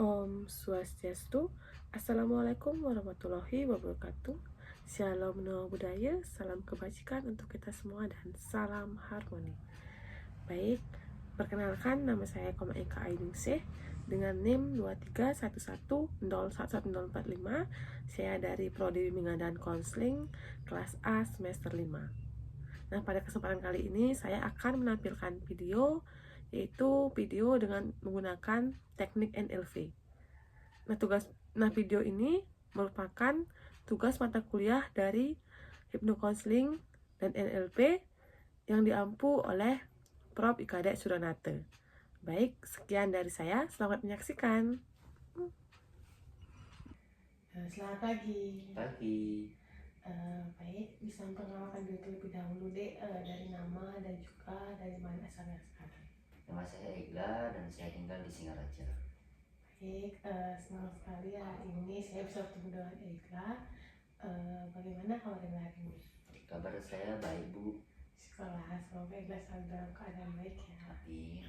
Om Swastiastu. Assalamualaikum warahmatullahi wabarakatuh. Shalom Namo Buddhaya, salam kebajikan untuk kita semua dan salam harmoni. Baik, perkenalkan nama saya Koma Eka Ainingsih dengan NIM 231101145. Saya dari Prodi Bimbingan dan Konseling kelas A semester 5. Nah, pada kesempatan kali ini saya akan menampilkan video, yaitu video dengan menggunakan teknik NLP. Nah, video ini merupakan tugas mata kuliah dari Hipnokonseling dan NLP yang diampu oleh Prof. Ikade Suranate. Baik, sekian dari saya. Selamat menyaksikan. Selamat pagi. Baik, bisa memperkenalkan diri terlebih dahulu deh, dari nama dan juga dari mana asalnya sekarang. Nama saya Egla dan saya tinggal di Singaraja. Baik, senang sekali hari ini saya bisa bertemu dengan Egla. Bagaimana kabar Egla hari ini? Kabar saya baik, Bu. Sekolah, semoga Egla selalu dalam keadaan baik ya. Amin.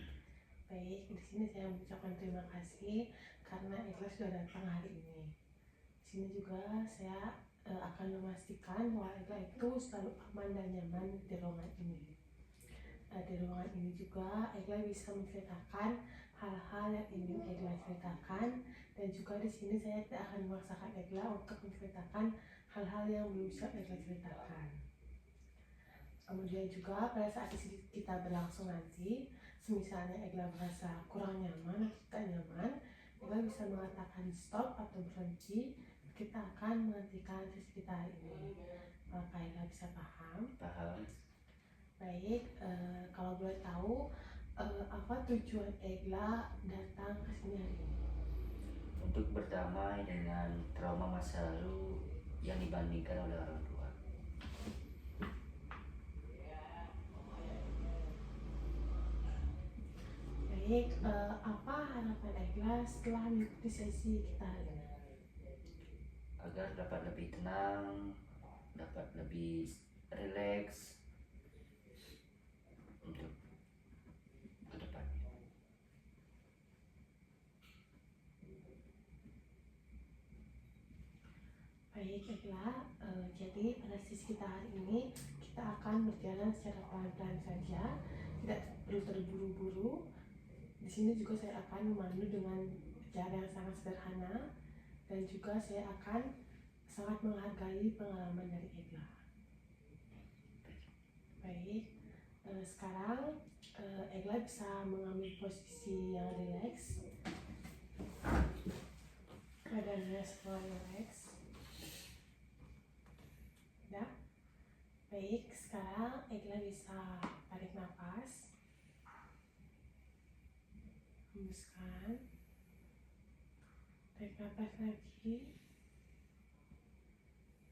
Baik, di sini saya mengucapkan terima kasih karena Egla sudah datang hari ini. Di sini juga saya akan memastikan bahwa Egla itu selalu aman dan nyaman di ruangan ini. Di ruangan ini juga Egla bisa menceritakan hal-hal yang ingin Egla ceritakan, dan juga di sini saya tidak akan memaksakan Egla untuk menceritakan hal-hal yang belum bisa Egla ceritakan. Kemudian juga pada saat kita berlangsung nanti, semisalnya Egla merasa kurang nyaman atau tidak nyaman, Egla bisa mengatakan stop atau berhenti. Kita akan menghentikan sesi kita hari ini. Apakah Egla bisa paham? Paham. Baik, kalau boleh tahu apa tujuan Egla datang ke sini hari ini? Untuk berdamai dengan trauma masa lalu yang dibandingkan oleh orang tua. Baik, apa harapan Egla setelah mengikuti sesi kita hari ini? Agar dapat lebih tenang, dapat lebih rileks untuk ke depannya. Baik Egla, jadi pada sesi kita hari ini kita akan berjalan secara pelan-pelan saja, tidak perlu terburu-buru. Di sini juga saya akan memandu dengan cara yang sangat sederhana, dan juga saya akan sangat menghargai pengalaman dari Egla. Baik, sekarang Egla bisa mengambil posisi yang rileks, badannya semua rileks. Ya, baik. Sekarang Egla bisa tarik nafas, hembuskan, tarik nafas lagi,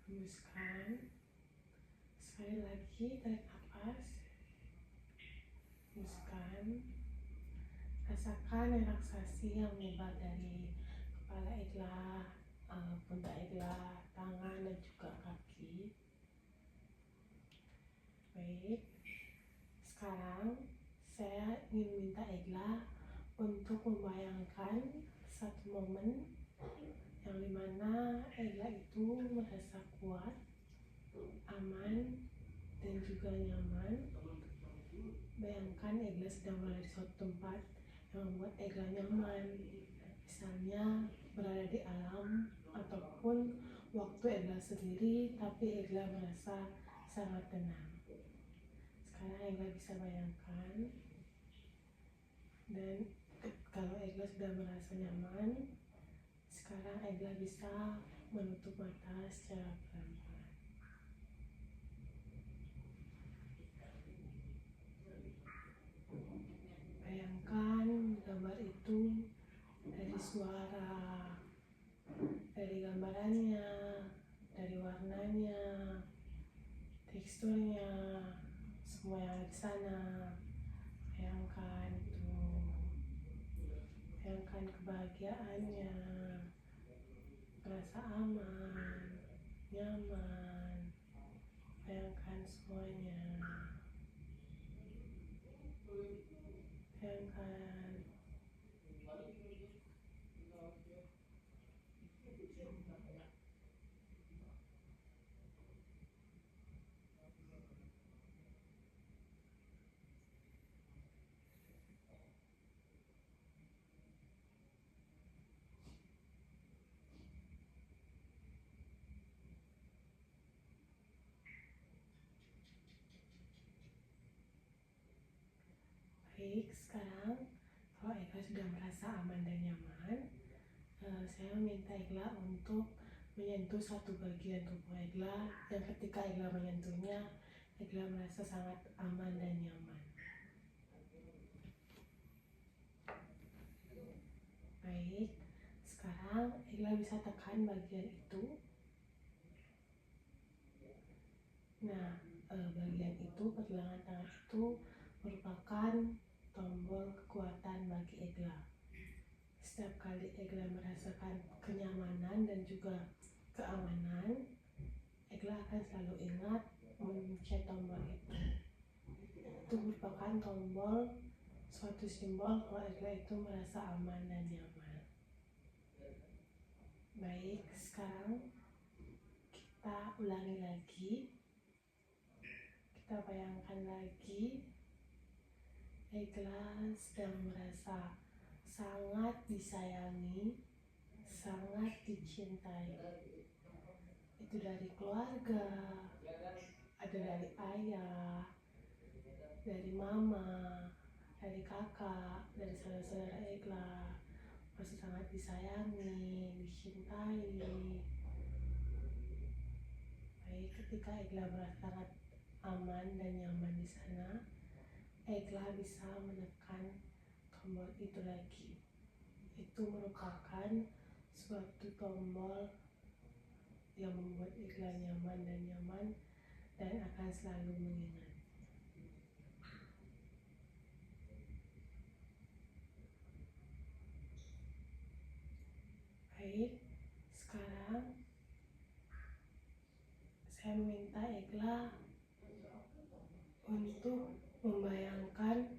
hembuskan, sekali lagi tarik nafas, hembuskan. Rasakan relaksasi yang menyebar dari kepala Egla, pundak Egla, tangan dan juga kaki. Baik, sekarang saya ingin minta Egla untuk membayangkan satu momen yang dimana Egla itu merasa kuat, aman, dan juga nyaman. Bayangkan Egla sedang berada di suatu tempat yang membuat Egla nyaman, misalnya berada di alam ataupun waktu Egla sendiri, tapi Egla merasa sangat tenang. Sekarang Egla bisa bayangkan, dan kalau Egla sudah merasa nyaman, sekarang Egla bisa menutup mata secara pelan-pelan. Bayangkan gambar itu dari suara, dari gambarannya, dari warnanya, teksturnya, semua yang ada di sana. Bayangkan itu, bayangkan kebahagiaannya, merasa aman, nyaman. Bayangkan semuanya. Bayangkan Baik, sekarang kalau Egla sudah merasa aman dan nyaman, saya meminta Egla untuk menyentuh satu bagian tubuh Egla yang ketika Egla menyentuhnya, Egla merasa sangat aman dan nyaman. Baik, sekarang Egla bisa tekan bagian itu. Nah, bagian itu, pergelangan tangan itu merupakan tombol kekuatan bagi Egla. Setiap kali Egla merasakan kenyamanan dan juga keamanan, Egla akan selalu ingat mencet tombol itu. Itu merupakan tombol, suatu simbol kalau Egla itu merasa aman dan nyaman. Baik, sekarang kita ulangi lagi. Kita bayangkan lagi Egla sedang merasa sangat disayangi, sangat dicintai. Itu dari keluarga, ada dari ayah, dari mama, dari kakak, dari saudara-saudara Egla. Merasa sangat disayangi, dicintai. Baik, ketika Egla merasa sangat aman dan nyaman di sana, Egla bisa menekan tombol itu lagi. Itu merupakan suatu tombol yang membuat Egla nyaman dan akan selalu mengingat. Baik, sekarang saya meminta Egla untuk membayangkan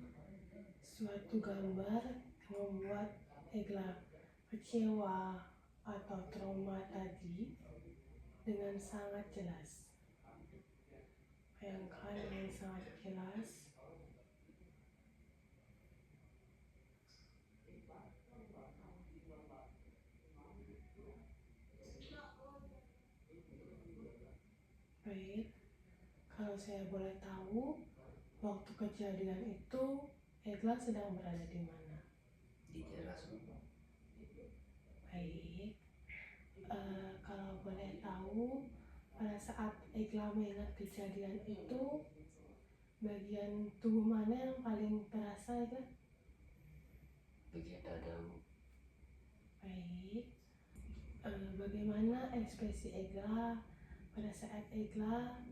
suatu gambar yang membuat Egla kecewa atau trauma tadi dengan sangat jelas. Bayangkan dengan sangat jelas. Baik, kalau saya boleh tahu, waktu kejadian itu Egla sedang berada di mana? Di teras, Bu. Baik, kalau boleh tahu, pada saat Egla mengingat kejadian itu, bagian tubuh mana yang paling terasa, Egla? Bagian dada, Bu. Baik, bagaimana ekspresi Egla pada saat Egla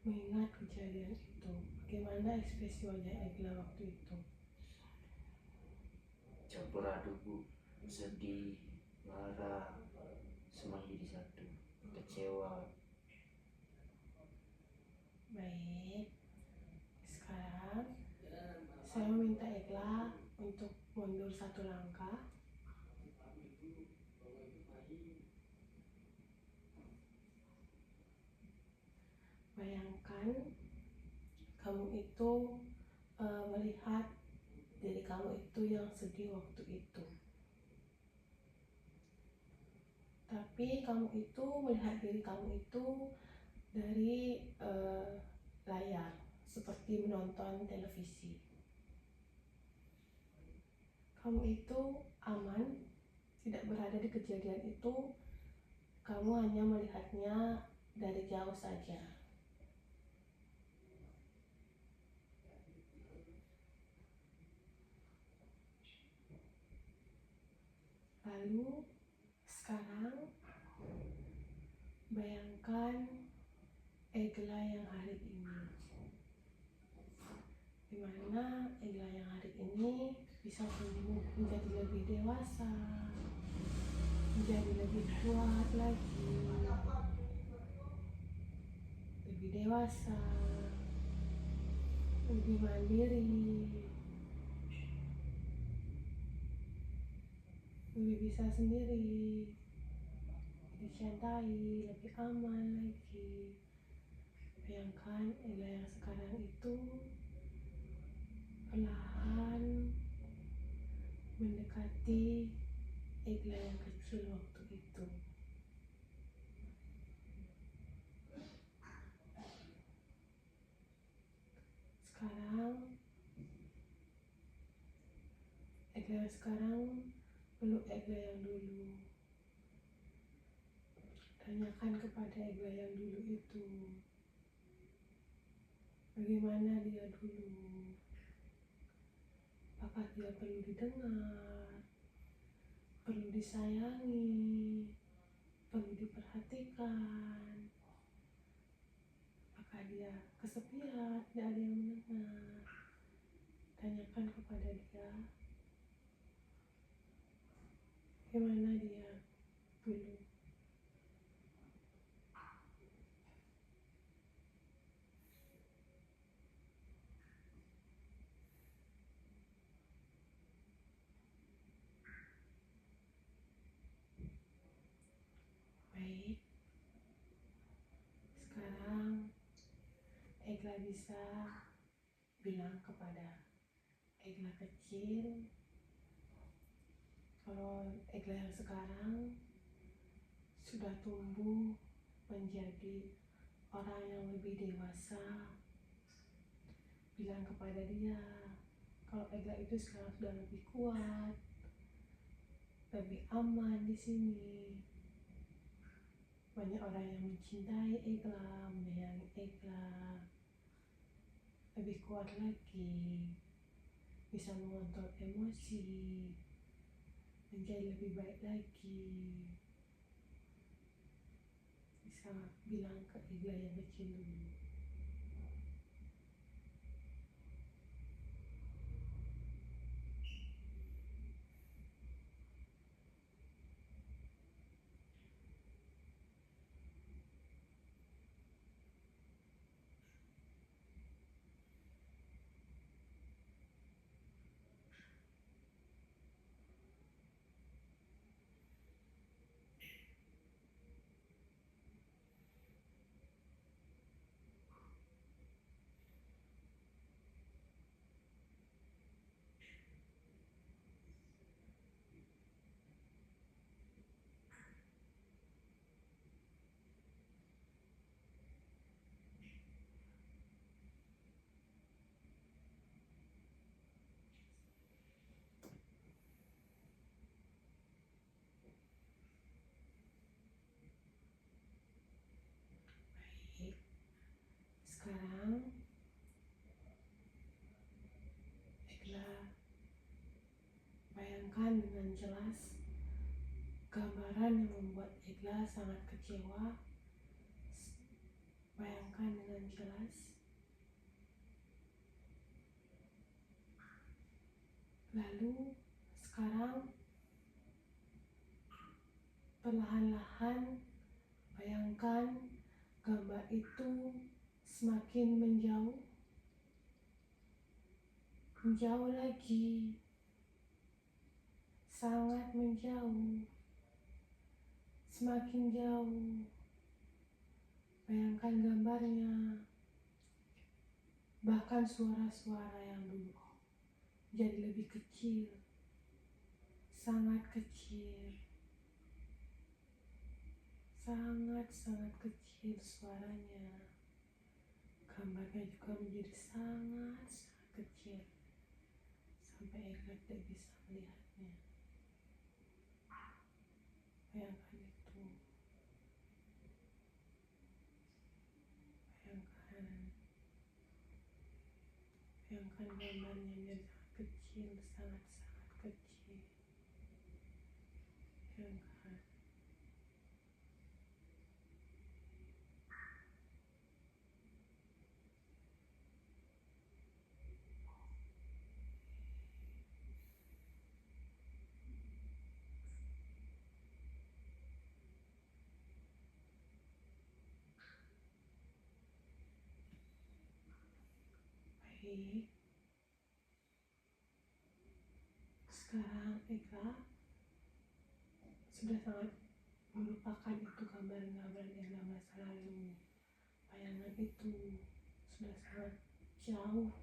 mengingat kejadian itu? Bagaimana ekspresi wajah Egla waktu itu? Campur aduk, Bu. Sedih, marah, semua jadi satu. Kecewa. Baik, sekarang saya meminta Egla untuk mundur satu langkah. Bayangkan kamu itu melihat diri kamu itu yang sedih waktu itu. Tapi kamu itu melihat diri kamu itu dari layar, seperti menonton televisi. Kamu itu aman, tidak berada di kejadian itu. Kamu hanya melihatnya dari jauh saja. Lalu sekarang bayangkan Egla yang hari ini, dimana Egla yang hari ini bisa tumbuh menjadi lebih dewasa, menjadi lebih kuat lagi, lebih dewasa, lebih mandiri, lebih bisa sendiri, dicintai, lebih aman lagi. Bayangkan Egla yang sekarang itu perlahan mendekati Egla yang kecil waktu itu. Sekarang Egla yang sekarang peluk Egla yang dulu. Tanyakan kepada Egla yang dulu itu, bagaimana dia dulu. Apakah dia perlu didengar, perlu disayangi, perlu diperhatikan? Apakah dia kesepian, tidak ada yang mendengar? Tanyakan kepada dia, bagaimana dia dulu. Baik, sekarang Egla bisa bilang kepada Egla kecil, kalau Egla yang sekarang sudah tumbuh menjadi orang yang lebih dewasa, bilang kepada dia kalau Egla itu sekarang sudah lebih kuat, lebih aman di sini. Banyak orang yang mencintai Egla, menyayangi Egla, lebih kuat lagi, bisa mengontrol emosi, menjadi lebih baik lagi. Bisa bilang ke Egla yang kecil dulu. Baik, sekarang Egla bayangkan dengan jelas gambaran yang membuat Egla sangat kecewa. Bayangkan dengan jelas. Lalu sekarang perlahan-lahan bayangkan gambar itu semakin menjauh, menjauh lagi, sangat menjauh, semakin jauh. Bayangkan gambarnya, bahkan suara-suara yang dulu jadi lebih kecil, sangat kecil, sangat-sangat kecil suaranya. Gambarnya juga menjadi sangat-sangat kecil, sampai Egla tidak bisa melihatnya. Bayangkan itu. Bayangkan gambarnya menjadi sangat kecil, sangat-sangat kecil. Bayangkan. Baik, sekarang Egla sudah sangat melupakan itu gambar-gambar Egla masa lalu. Bayangan itu sudah sangat jauh,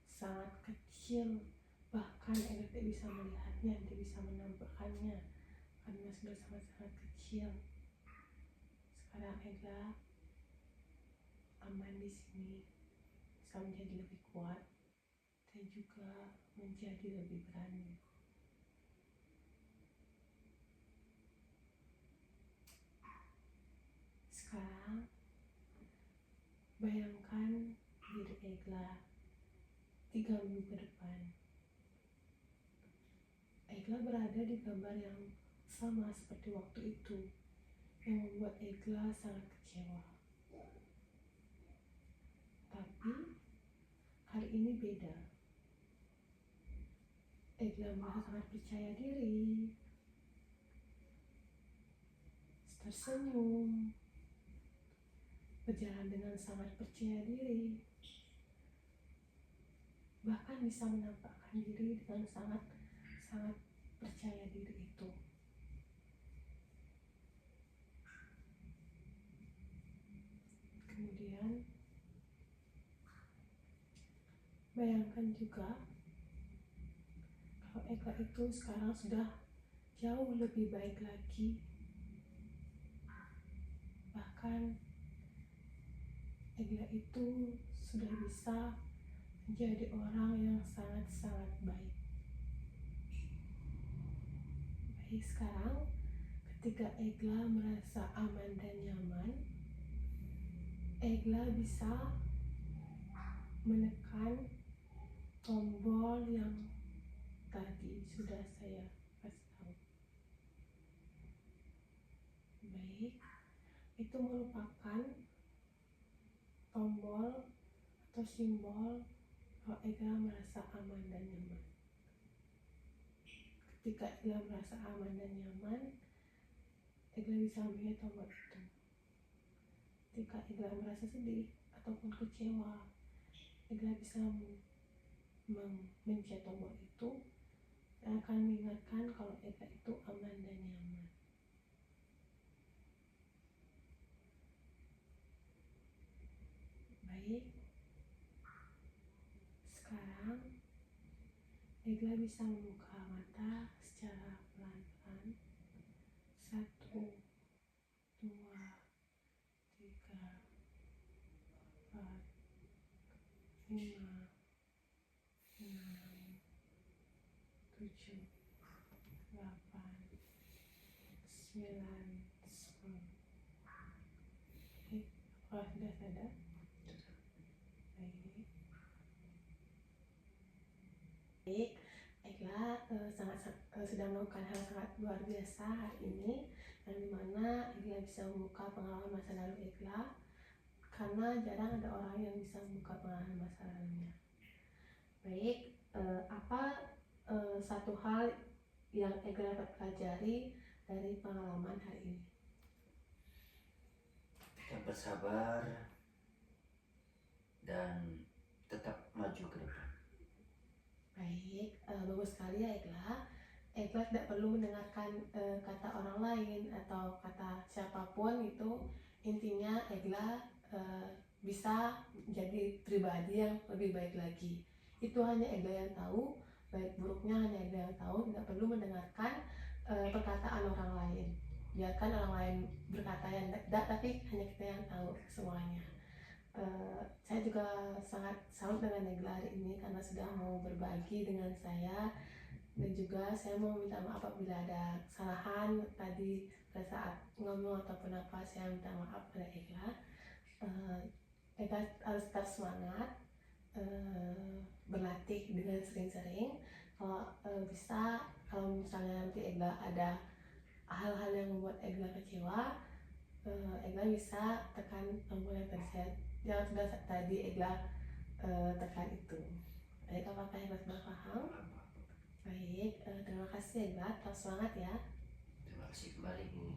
sangat kecil, bahkan Egla tidak bisa melihatnya, tidak bisa menampakkannya karena sudah sangat-sangat kecil. Sekarang Egla aman di sini, bisa menjadi lebih kuat dan juga menjadi lebih berani. Bayangkan diri Egla 3 minggu ke depan. Egla berada di gambar yang sama seperti waktu itu, yang membuat Egla sangat kecewa. Tapi kali ini beda. Egla merasa sangat percaya diri, tersenyum, berjalan dengan sangat percaya diri, bahkan bisa menampakkan diri dengan sangat percaya diri itu. Kemudian bayangkan juga kalau Eka itu sekarang sudah jauh lebih baik lagi. Bahkan Egla itu sudah bisa menjadi orang yang sangat baik. Baik, sekarang ketika Egla merasa aman dan nyaman, Egla bisa menekan tombol yang tadi sudah saya kasih tahu. Baik, itu merupakan tombol atau simbol kalau Egla merasa aman dan nyaman. Ketika Egla merasa aman dan nyaman, Egla bisa melihat tombol itu. Ketika Egla merasa sedih ataupun kecewa, Egla bisa mencet tombol itu yang akan mengingatkan kalau Egla itu aman dan nyaman. Baik, sekarang Egla bisa membuka mata secara pelan-pelan. 1, 2, 3, 4, 5, 6, 7, 8, 9, 10. Baik, apakah sudah sadar? Baik, Egla sedang melakukan hal sangat luar biasa hari ini, yang dimana Egla bisa membuka pengalaman masa lalu Egla, karena jarang ada orang yang bisa membuka pengalaman masa lalunya. Baik, apa satu hal yang Egla dapat pelajari dari pengalaman hari ini? Tetap bersabar dan tetap maju ke depan. Baik, bagus sekali ya Egla. Egla tidak perlu mendengarkan kata orang lain atau kata siapapun itu. Intinya Egla bisa menjadi pribadi yang lebih baik lagi. Itu hanya Egla yang tahu, baik buruknya hanya Egla yang tahu. Tidak perlu mendengarkan perkataan orang lain. Biarkan orang lain berkata yang tidak, tapi hanya kita yang tahu semuanya. Saya juga sangat salut dengan Egla hari ini karena sudah mau berbagi dengan saya, dan juga saya mau minta maaf apabila ada kesalahan tadi pada saat ngomong ataupun apa. Saya minta maaf pada Egla. Egla harus tetap semangat, berlatih dengan sering-sering. Kalau bisa, kalau misalnya nanti Egla ada hal-hal yang membuat Egla kecewa, Egla bisa tekan tombol yang sudah tadi Egla tekan itu. Baik, apakah Egla sudah paham? Baik, terima kasih Egla, tetap semangat ya. Terima kasih kembali Bu.